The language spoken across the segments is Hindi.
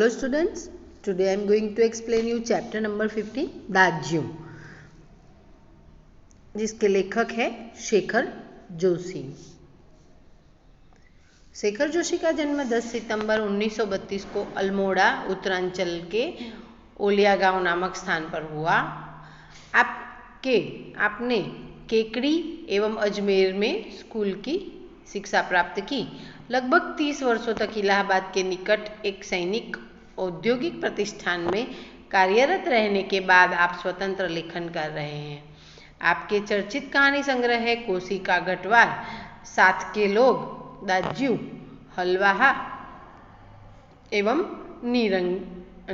Hello students, today I am going to explain you chapter number 15 दाज्यू, जिसके लेखक है शेखर जोशी। शेखर जोशी का जन्म 10 सितंबर 1932 को अल्मोड़ा उत्तरांचल के ओलिया गांव नामक स्थान पर हुआ। आपने केकड़ी एवं अजमेर में स्कूल की शिक्षा प्राप्त की। लगभग 30 वर्षों तक इलाहाबाद के निकट एक सैनिक औद्योगिक प्रतिष्ठान में कार्यरत रहने के बाद आप स्वतंत्र लेखन कर रहे हैं। आपके चर्चित कहानी संग्रह है कोसी का गटवार, साथ के लोग, दाज्यू, हलवाहा एवं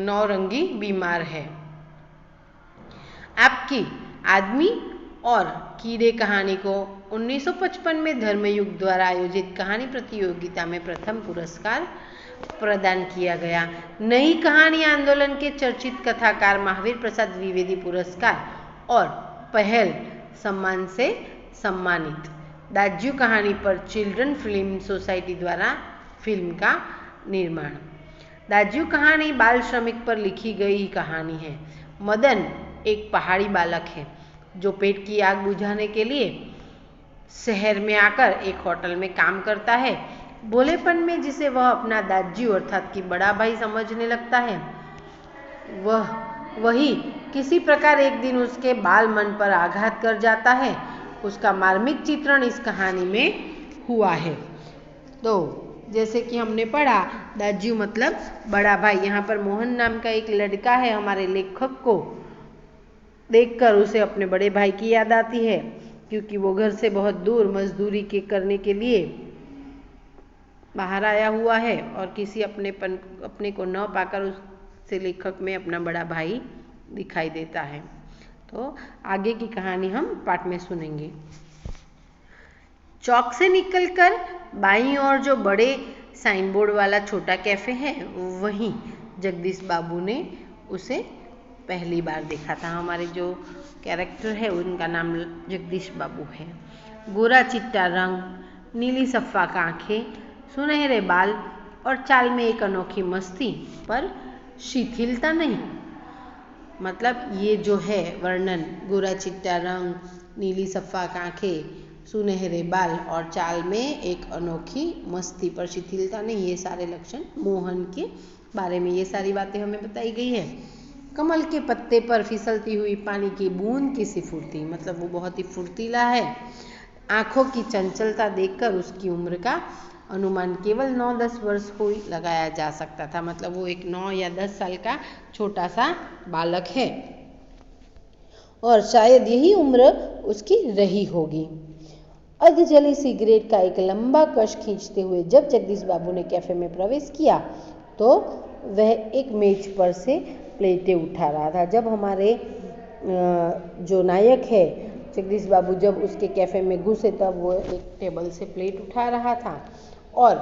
नौरंगी बीमार है। आपकी आदमी और कीड़े कहानी को 1955 में धर्मयुग द्वारा आयोजित कहानी प्रतियोगिता में प्रथम पुरस्कार प्रदान किया गया। नई कहानी आंदोलन के चर्चित कथाकार महावीर प्रसाद द्विवेदी पुरस्कार और पहल सम्मान से सम्मानित। दाज्यू कहानी पर चिल्ड्रन फिल्म सोसाइटी द्वारा फिल्म का निर्माण। दाज्यू कहानी बाल श्रमिक पर लिखी गई कहानी है। मदन एक पहाड़ी बालक है जो पेट की आग बुझाने के लिए शहर में आकर एक होटल में काम करता है। भोलेपन में जिसे वह अपना दाज्यू अर्थात कि बड़ा भाई समझने लगता है, वही किसी प्रकार एक दिन उसके बाल मन पर आघात कर जाता है। उसका मार्मिक चित्रण इस कहानी में हुआ है। तो जैसे कि हमने पढ़ा, दाज्यू मतलब बड़ा भाई। यहाँ पर मोहन नाम का एक लड़का है। हमारे लेखक को देखकर उसे अपने बड़े भाई की याद आती है, क्योंकि वो घर से बहुत दूर मजदूरी करने के लिए बाहर आया हुआ है और किसी अपने को न पाकर उससे लेखक में अपना बड़ा भाई दिखाई देता है। तो आगे की कहानी हम पाठ में सुनेंगे। चौक से निकलकर बाईं ओर जो बड़े साइन बोर्ड वाला छोटा कैफे है, वहीं जगदीश बाबू ने उसे पहली बार देखा था। हमारे जो कैरेक्टर है उनका नाम जगदीश बाबू है। गोरा चिट्टा रंग, नीली सफ़ाक आंखें, सुनहरे बाल और चाल में एक अनोखी मस्ती, पर शिथिलता नहीं। मतलब ये जो है वर्णन, गोरा चिट्टा रंग, नीली सफ़ाक आंखें, सुनहरे बाल और चाल में एक अनोखी मस्ती, पर शिथिलता नहीं, ये सारे लक्षण मोहन के बारे में ये सारी बातें हमें बताई गई है। कमल के पत्ते पर फिसलती हुई पानी की बूंद की सी फुर्ती, मतलब वो बहुत ही फुर्तीला है। आंखों की चंचलता देखकर उसकी उम्र का अनुमान केवल 9-10 वर्ष को ही लगाया जा सकता था। मतलब वो एक 9 या 10 साल का छोटा सा बालक है और शायद यही उम्र उसकी रही होगी। अर्ध जली सिगरेट का एक लंबा कश खींचते हुए जब जगदीश बाबू ने कैफे में प्रवेश किया तो वह एक मेज पर से प्लेटें उठा रहा था। जब हमारे जो नायक है जगदीश बाबू जब उसके कैफे में घुसे तब वो एक टेबल से प्लेट उठा रहा था और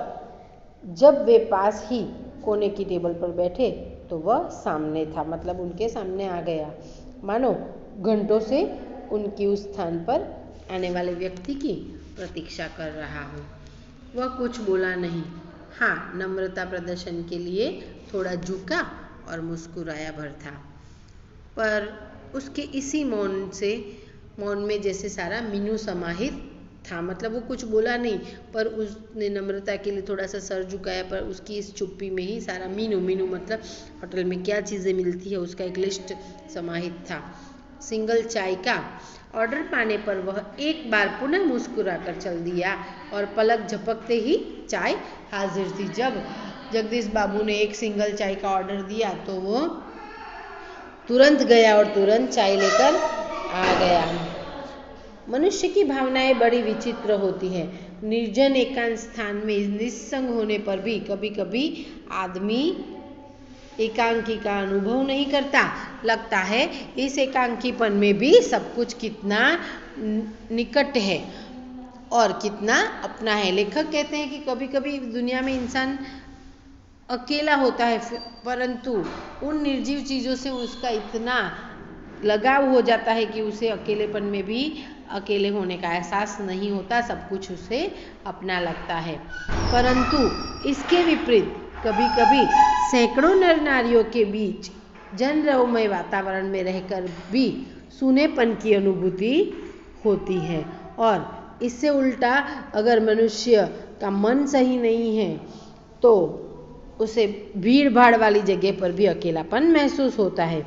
जब वे पास ही कोने की टेबल पर बैठे तो वह सामने था। मतलब उनके सामने आ गया, मानो घंटों से उनकी उस स्थान पर आने वाले व्यक्ति की प्रतीक्षा कर रहा हो। वह कुछ बोला नहीं, हाँ नम्रता प्रदर्शन के लिए थोड़ा झुका और मुस्कुराया भर था, पर उसके इसी मौन में जैसे सारा मीनू समाहित था। मतलब वो कुछ बोला नहीं, पर उसने नम्रता के लिए थोड़ा सा सर झुकाया, पर उसकी इस चुप्पी में ही सारा मीनू मतलब होटल में क्या चीज़ें मिलती है उसका एक लिस्ट समाहित था। सिंगल चाय का ऑर्डर पाने पर वह एक बार पुनः मुस्कुरा कर चल दिया और पलक झपकते ही चाय हाजिर थी। जब जगदीश बाबू ने एक सिंगल चाय का ऑर्डर दिया तो वो तुरंत गया और तुरंत चाय लेकर आ गया। मनुष्य की भावनाएं बड़ी विचित्र होती हैं। निर्जन एकांत स्थान में निस्संग होने पर भी कभी कभी आदमी एकांकी का अनुभव नहीं करता। लगता है इस एकांकीपन में भी सब कुछ कितना निकट है और कितना अपना है। लेखक कहते हैं कि कभी कभी दुनिया में इंसान अकेला होता है, परंतु उन निर्जीव चीज़ों से उसका इतना लगाव हो जाता है कि उसे अकेलेपन में भी अकेले होने का एहसास नहीं होता। सब कुछ उसे अपना लगता है। परंतु इसके विपरीत कभी कभी सैकड़ों नर नारियों के बीच जनरवमय वातावरण में रहकर भी सूनेपन की अनुभूति होती है। और इससे उल्टा अगर मनुष्य का मन सही नहीं है तो उसे भीड़ भाड़ वाली जगह पर भी अकेलापन महसूस होता है।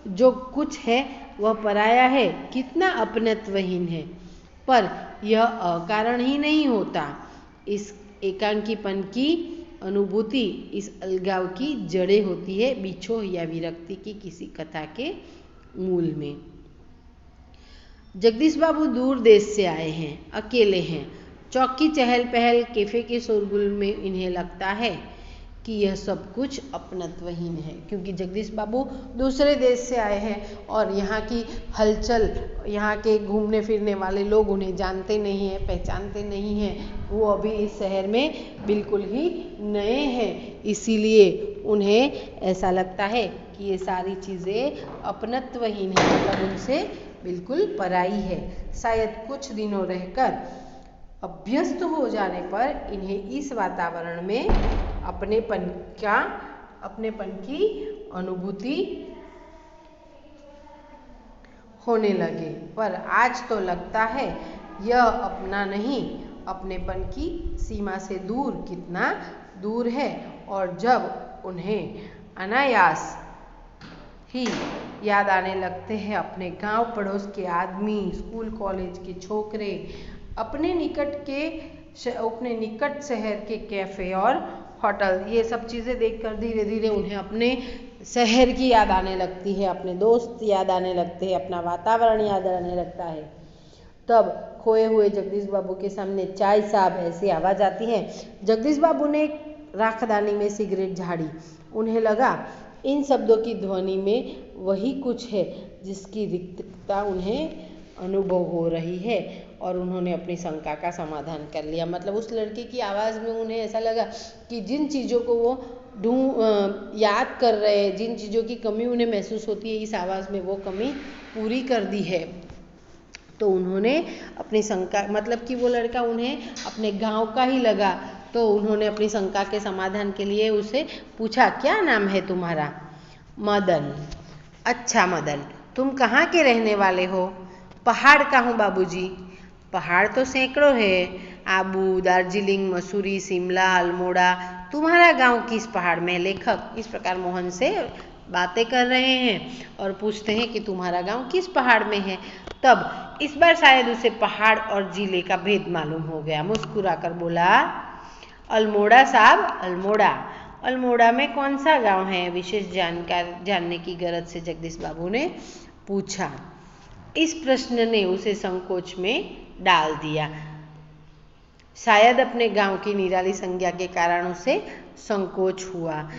जो कुछ है वह पराया है, कितना अपनत्वहीन है। पर यह अकारण ही नहीं होता। इस एकांकीपन की अनुभूति, इस अलगाव की जड़ें होती है बिछोह या विरक्ति की किसी कथा के मूल में। जगदीश बाबू दूर देश से आए हैं, अकेले हैं। चौक की चहल पहल, कैफे के शोरगुल में इन्हें लगता है कि यह सब कुछ अपनत्वहीन है, क्योंकि जगदीश बाबू दूसरे देश से आए हैं और यहाँ की हलचल, यहाँ के घूमने फिरने वाले लोग उन्हें जानते नहीं हैं, पहचानते नहीं हैं। वो अभी इस शहर में बिल्कुल ही नए हैं, इसीलिए उन्हें ऐसा लगता है कि ये सारी चीज़ें अपनत्वहीन है, मतलब उनसे बिल्कुल पराई है। शायद कुछ दिनों रहकर अभ्यस्त हो जाने पर इन्हें इस वातावरण में अपनेपन की अनुभूति होने लगे। पर आज तो लगता है यह अपना नहीं, अपनेपन की सीमा से दूर कितना दूर है। और जब उन्हें अनायास ही याद आने लगते हैं अपने गांव पड़ोस के आदमी, स्कूल कॉलेज के छोकरे, अपने निकट शहर के कैफ़े और होटल, ये सब चीज़ें देखकर धीरे धीरे उन्हें अपने शहर की याद आने लगती है, अपने दोस्त याद आने लगते हैं, अपना वातावरण याद आने लगता है। तब खोए हुए जगदीश बाबू के सामने चाय साहब ऐसी आवाज़ आती है। जगदीश बाबू ने राखदानी में सिगरेट झाड़ी। उन्हें लगा इन शब्दों की ध्वनि में वही कुछ है जिसकी रिक्तता उन्हें अनुभव हो रही है, और उन्होंने अपनी शंका का समाधान कर लिया। मतलब उस लड़के की आवाज़ में उन्हें ऐसा लगा कि जिन चीज़ों को वो याद कर रहे हैं, जिन चीज़ों की कमी उन्हें महसूस होती है, इस आवाज़ में वो कमी पूरी कर दी है। तो उन्होंने अपनी शंका, मतलब कि वो लड़का उन्हें अपने गांव का ही लगा, तो उन्होंने अपनी शंका के समाधान के लिए उसे पूछा, क्या नाम है तुम्हारा? मदन। अच्छा मदन, तुम कहाँ के रहने वाले हो? पहाड़ का हूँ बाबूजी। पहाड़ तो सैकड़ों है, आबू, दार्जिलिंग, मसूरी, शिमला, अल्मोड़ा। तुम्हारा गांव किस पहाड़ में? लेखक इस प्रकार मोहन से बातें कर रहे हैं और पूछते हैं कि तुम्हारा गांव किस पहाड़ में है। तब इस बार शायद उसे पहाड़ और जिले का भेद मालूम हो गया। मुस्कुराकर बोला, अल्मोड़ा साहब, अल्मोड़ा। अल्मोड़ा में कौन सा गांव है? विशेष जानने की गरज से जगदीश बाबू ने पूछा। इस प्रश्न ने उसे संकोच में डाल दिया। शायद अपने गांव की निराली संज्ञा के कारण उसे संकोच हुआ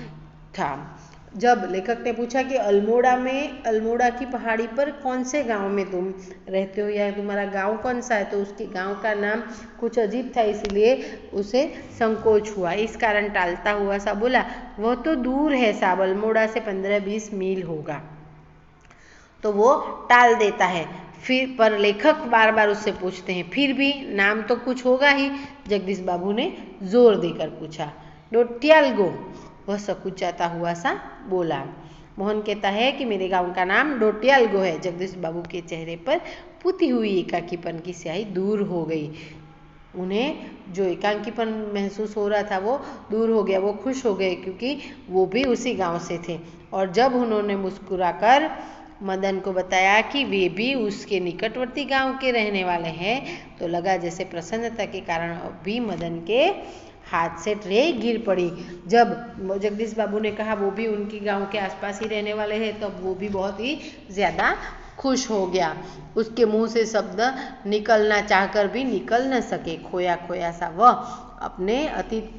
था। जब लेखक ने पूछा कि अल्मोड़ा की पहाड़ी पर कौन से गांव में तुम रहते हो या तुम्हारा गांव कौन सा है, तो उसके गांव का नाम कुछ अजीब था, इसलिए उसे संकोच हुआ। इस कारण टालता हुआ सा बोला, वह तो दूर है साहब, अल्मोड़ा से 15-20 मील होगा। तो वो टाल देता है। फिर पर लेखक बार बार उससे पूछते हैं, फिर भी नाम तो कुछ होगा ही। जगदीश बाबू ने जोर देकर पूछा, डोट्यालगो। वह सकुचाता हुआ सा बोला। मोहन कहता है कि मेरे गांव का नाम डोट्यालगो है। जगदीश बाबू के चेहरे पर पुती हुई एकाकीपन की स्याही दूर हो गई। उन्हें जो एकाकीपन महसूस हो रहा था वो दूर हो गया। वो खुश हो गए क्योंकि वो भी उसी गांव से थे। और जब उन्होंने मुस्कुराकर मदन को बताया कि वे भी उसके निकटवर्ती गांव के रहने वाले हैं, तो लगा जैसे प्रसन्नता के कारण भी मदन के हाथ से ट्रे गिर पड़ी। जब जगदीश बाबू ने कहा वो भी उनके गांव के आसपास ही रहने वाले हैं, तब वो भी बहुत ही ज़्यादा खुश हो गया। उसके मुंह से शब्द निकलना चाहकर भी निकल न सके। खोया खोया सा वह अपने अतीत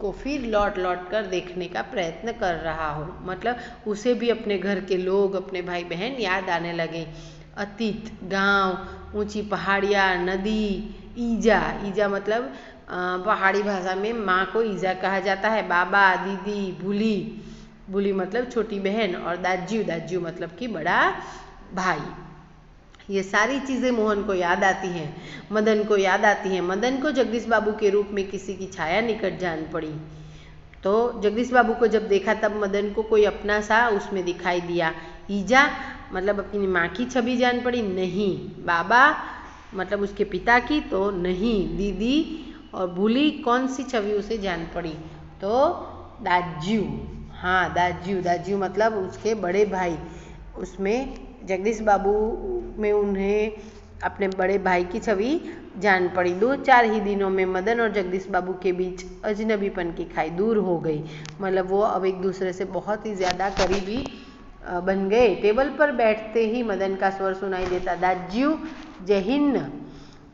को फिर लौट लौट कर देखने का प्रयत्न कर रहा हो। मतलब उसे भी अपने घर के लोग, अपने भाई बहन याद आने लगे। अतीत, गांव, ऊंची पहाड़ियाँ, नदी, ईजा मतलब पहाड़ी भाषा में माँ को ईजा कहा जाता है। बाबा, दीदी, बुली मतलब छोटी बहन, और दाज्यू मतलब कि बड़ा भाई। ये सारी चीज़ें मोहन को याद आती हैं, मदन को याद आती हैं। मदन को जगदीश बाबू के रूप में किसी की छाया निकट जान पड़ी। तो जगदीश बाबू को जब देखा तब मदन को कोई अपना सा उसमें दिखाई दिया। ईजा मतलब अपनी माँ की छवि जान पड़ी, नहीं। बाबा मतलब उसके पिता की, तो नहीं। दीदी और भूली कौन सी छवि उसे जान पड़ी, तो दाज्यू। हाँ दाज्यू, दाज्यू मतलब उसके बड़े भाई। उसमें जगदीश बाबू में उन्हें अपने बड़े भाई की छवि जान पड़ी। 2-4 ही दिनों में मदन और जगदीश बाबू के बीच अजनबीपन की खाई दूर हो गई। मतलब वो अब एक दूसरे से बहुत ही ज़्यादा करीबी बन गए। टेबल पर बैठते ही मदन का स्वर सुनाई देता, दाज्यू जहिन्न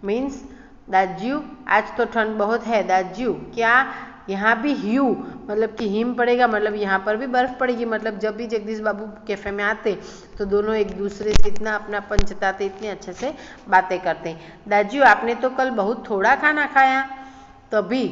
मीन्स दाज्यू आज तो ठंड बहुत है। दाज्यू क्या यहाँ भी ह्यू मतलब कि हिम पड़ेगा, मतलब यहाँ पर भी बर्फ पड़ेगी। मतलब जब भी जगदीश बाबू कैफे में आते तो दोनों एक दूसरे से इतना अपनापन जताते, इतने अच्छे से बातें करते। दाज्यू आपने तो कल बहुत थोड़ा खाना खाया। तभी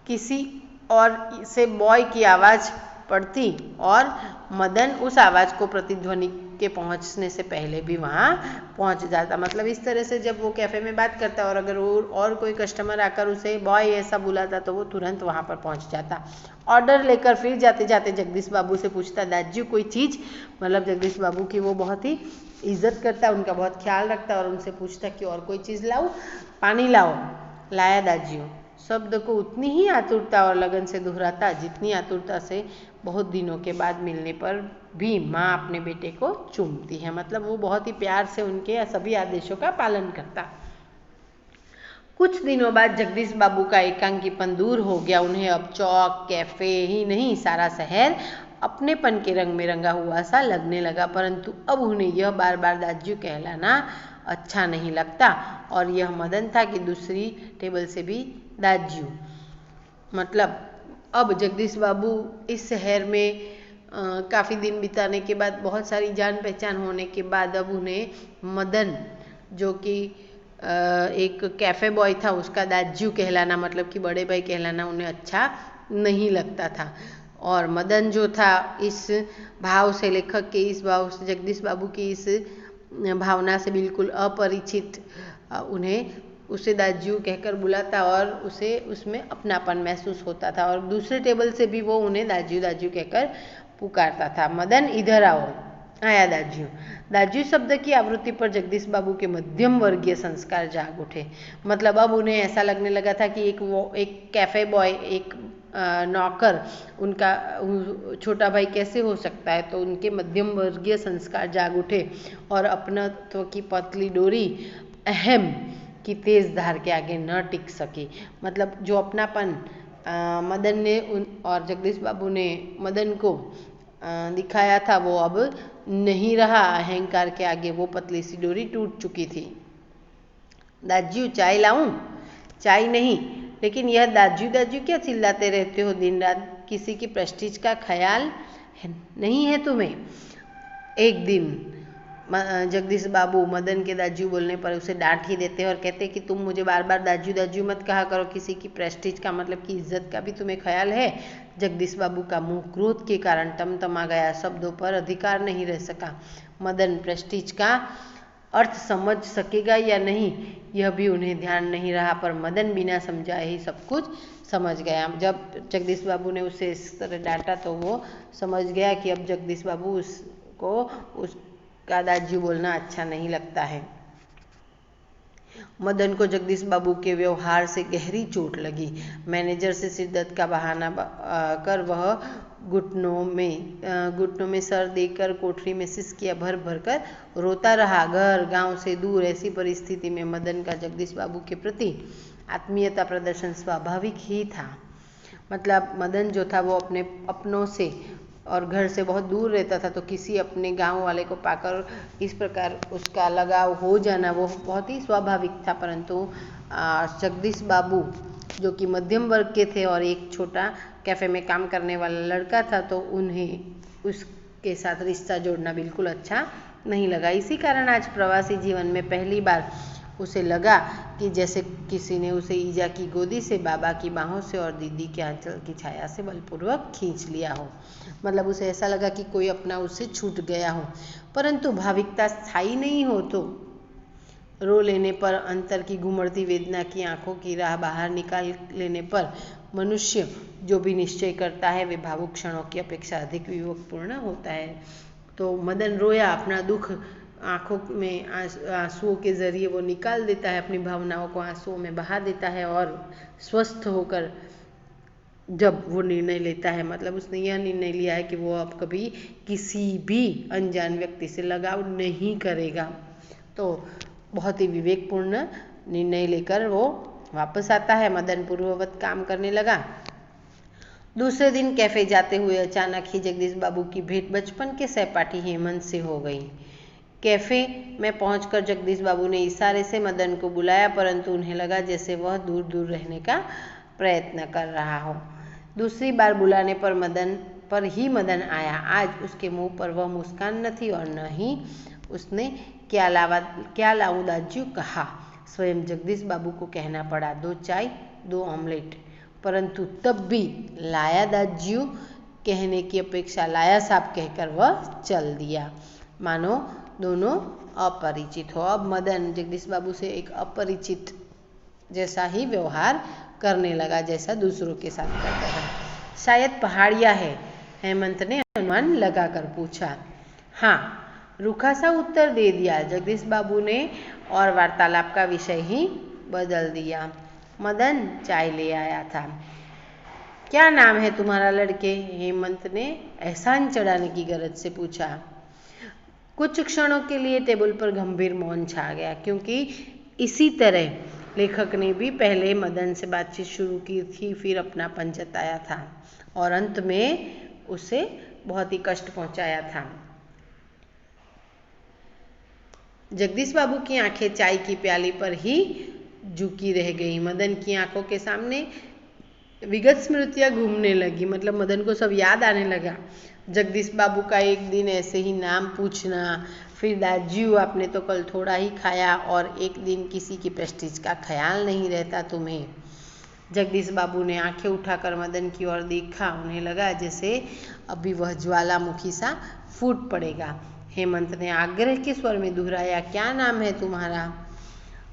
किसी और से बॉय की आवाज़ पड़ती और मदन उस आवाज़ को प्रतिध्वनि के पहुंचने से पहले भी वहां पहुंच जाता। मतलब इस तरह से जब वो कैफ़े में बात करता और अगर वो और कोई कस्टमर आकर उसे बॉय ऐसा बुलाता तो वो तुरंत वहां पर पहुंच जाता। ऑर्डर लेकर फिर जाते जाते जगदीश बाबू से पूछता, दाज्यू कोई चीज़। मतलब जगदीश बाबू की वो बहुत ही इज्जत करता, उनका बहुत ख्याल रखता और उनसे पूछता कि और कोई चीज़ लाऊं, पानी लाओ। लाया दाज्यू शब्द को उतनी ही आतुरता और लगन से दोहराता जितनी आतुरता से बहुत दिनों के बाद मिलने पर भी माँ अपने बेटे को चूमती है। मतलब वो बहुत ही प्यार से उनके सभी आदेशों का पालन करता। कुछ दिनों बाद जगदीश बाबू का एकांकीपन दूर हो गया। उन्हें अब चौक कैफे ही नहीं सारा शहर अपनेपन के रंग में रंगा हुआ सा लगने लगा। परंतु अब उन्हें यह बार बार दाज्यू कहलाना अच्छा नहीं लगता और यह मदन था कि दूसरी टेबल से भी दाज्यू। मतलब अब जगदीश बाबू इस शहर में काफ़ी दिन बिताने के बाद, बहुत सारी जान पहचान होने के बाद अब उन्हें मदन जो कि एक कैफ़े बॉय था उसका दाज्यू कहलाना मतलब कि बड़े भाई कहलाना उन्हें अच्छा नहीं लगता था। और मदन जो था इस भाव से, लेखक के इस भाव से, जगदीश बाबू की इस भावना से बिल्कुल अपरिचित उन्हें उसे दाज्यू कहकर बुलाता और उसे उसमें अपनापन महसूस होता था और दूसरे टेबल से भी वो उन्हें दाज्यू दाज्यू कहकर पुकारता था। मदन इधर आओ। आया दाज्यू। दाज्यू शब्द की आवृत्ति पर जगदीश बाबू के मध्यम वर्गीय संस्कार जाग उठे। मतलब अब उन्हें ऐसा लगने लगा था कि एक कैफे बॉय, एक नौकर उनका छोटा भाई कैसे हो सकता है। तो उनके मध्यम वर्गीय संस्कार जाग उठे और अपनत्व की पतली डोरी अहम की तेज धार के आगे न टिक सकी। मतलब जो अपनापन मदन ने और जगदीश बाबू ने मदन को दिखाया था वो अब नहीं रहा। अहंकार के आगे वो पतली सी डोरी टूट चुकी थी। दाज्यू चाय लाऊं? चाय नहीं, लेकिन यह दाज्यू दाज्यू क्या चिल्लाते रहते हो दिन रात? किसी की प्रेस्टीज का ख्याल नहीं है तुम्हें? एक दिन जगदीश बाबू मदन के दाज्यू बोलने पर उसे डांट ही देते और कहते कि तुम मुझे बार बार दाज्यू दाज्यू मत कहा करो। किसी की प्रेस्टीज का मतलब कि इज्जत का भी तुम्हें ख्याल है? जगदीश बाबू का मुंह क्रोध के कारण तमतमा गया। शब्दों पर अधिकार नहीं रह सका। मदन प्रेस्टीज का अर्थ समझ सकेगा या नहीं यह भी उन्हें ध्यान नहीं रहा, पर मदन बिना समझाए ही सब कुछ समझ गया। जब जगदीश बाबू ने उसे इस तरह डांटा तो वो समझ गया कि अब जगदीश बाबू उसको उसका दाज्यू बोलना अच्छा नहीं लगता है। मदन को जगदीश बाबू के व्यवहार से गहरी चोट लगी। मैनेजर से शिद्दत का बहाना कर वह घुटनों में सर देकर कोठरी में सिसकियां भर भर कर रोता रहा। घर गांव से दूर ऐसी परिस्थिति में मदन का जगदीश बाबू के प्रति आत्मीयता प्रदर्शन स्वाभाविक ही था। मतलब मदन जो था वो अपने अपनों से और घर से बहुत दूर रहता था, तो किसी अपने गांव वाले को पाकर इस प्रकार उसका लगाव हो जाना वो बहुत ही स्वाभाविक था। परंतु जगदीश बाबू जो कि मध्यम वर्ग के थे और एक छोटा कैफ़े में काम करने वाला लड़का था, तो उन्हें उसके साथ रिश्ता जोड़ना बिल्कुल अच्छा नहीं लगा। इसी कारण आज प्रवासी जीवन में पहली बार उसे लगा कि जैसे किसी ने उसे ईजा की गोदी से, बाबा की बाहों से और दीदी के आंचल की छाया से बलपूर्वक खींच लिया हो। मतलब उसे ऐसा लगा कि कोई अपना उससे छूट गया हो। परंतु भाविकता स्थायी नहीं हो तो रो लेने पर, अंतर की घुमड़ती वेदना की आंखों की राह बाहर निकाल लेने पर मनुष्य जो भी निश्चय करता है वे भावुक क्षणों की अपेक्षा अधिक विवेकपूर्ण होता है। तो मदन रोया, अपना दुख आंखों में आंसुओं के जरिए वो निकाल देता है, अपनी भावनाओं को आंसुओं में बहा देता है और स्वस्थ होकर जब वो निर्णय लेता है, मतलब उसने यह निर्णय लिया है कि वो अब कभी किसी भी अनजान व्यक्ति से लगाव नहीं करेगा। तो बहुत ही विवेकपूर्ण निर्णय लेकर वो वापस आता है। मदन पूर्ववत काम करने लगा। दूसरे दिन कैफे जाते हुए अचानक ही जगदीश बाबू की भेंट बचपन के सहपाठी हेमंत से हो गई। कैफे में पहुंचकर जगदीश बाबू ने इशारे से मदन को बुलाया, परंतु उन्हें लगा जैसे वह दूर दूर रहने का प्रयत्न कर रहा हो। दूसरी बार बुलाने पर मदन आया। आज उसके मुंह पर वह मुस्कान न थी और न ही उसने क्या लाऊं दाज्यू कहा। स्वयं जगदीश बाबू को कहना पड़ा, 2 चाय 2 ऑमलेट, परंतु तब भी लाया दाज्यू कहने की अपेक्षा लाया साहब कहकर वह चल दिया, मानो दोनों अपरिचित हो। अब मदन जगदीश बाबू से एक अपरिचित जैसा ही व्यवहार करने लगा, जैसा दूसरों के साथ करता है। शायद पहाड़िया है, हेमंत ने अनुमान लगाकर पूछा। हाँ, रूखा सा उत्तर दे दिया जगदीश बाबू ने और वार्तालाप का विषय ही बदल दिया। मदन चाय ले आया था। क्या नाम है तुम्हारा लड़के? हेमंत ने एहसान चढ़ाने की गरज से पूछा। कुछ क्षणों के लिए टेबल पर गंभीर मौन छा गया, क्योंकि इसी तरह लेखक ने भी पहले मदन से बातचीत शुरू की थी, फिर अपनापन जताया था और अंत में उसे बहुत ही कष्ट पहुंचाया था। जगदीश बाबू की आंखें चाय की प्याली पर ही झुकी रह गई। मदन की आंखों के सामने विगत स्मृतियां घूमने लगी, मतलब मदन को सब याद आने लगा। जगदीश बाबू का एक दिन ऐसे ही नाम पूछना, फिर दाज्यू आपने तो कल थोड़ा ही खाया, और एक दिन किसी की प्रेस्टीज का ख्याल नहीं रहता तुम्हें। जगदीश बाबू ने आंखें उठाकर मदन की ओर देखा। उन्हें लगा जैसे अभी वह ज्वालामुखी सा फूट पड़ेगा। हेमंत ने आग्रह के स्वर में दोहराया, क्या नाम है तुम्हारा?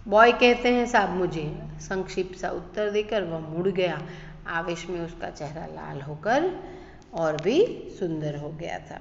बॉय कहते हैं साहब मुझे, संक्षिप्त सा उत्तर देकर वह मुड़ गया। आवेश में उसका चेहरा लाल होकर और भी सुंदर हो गया था।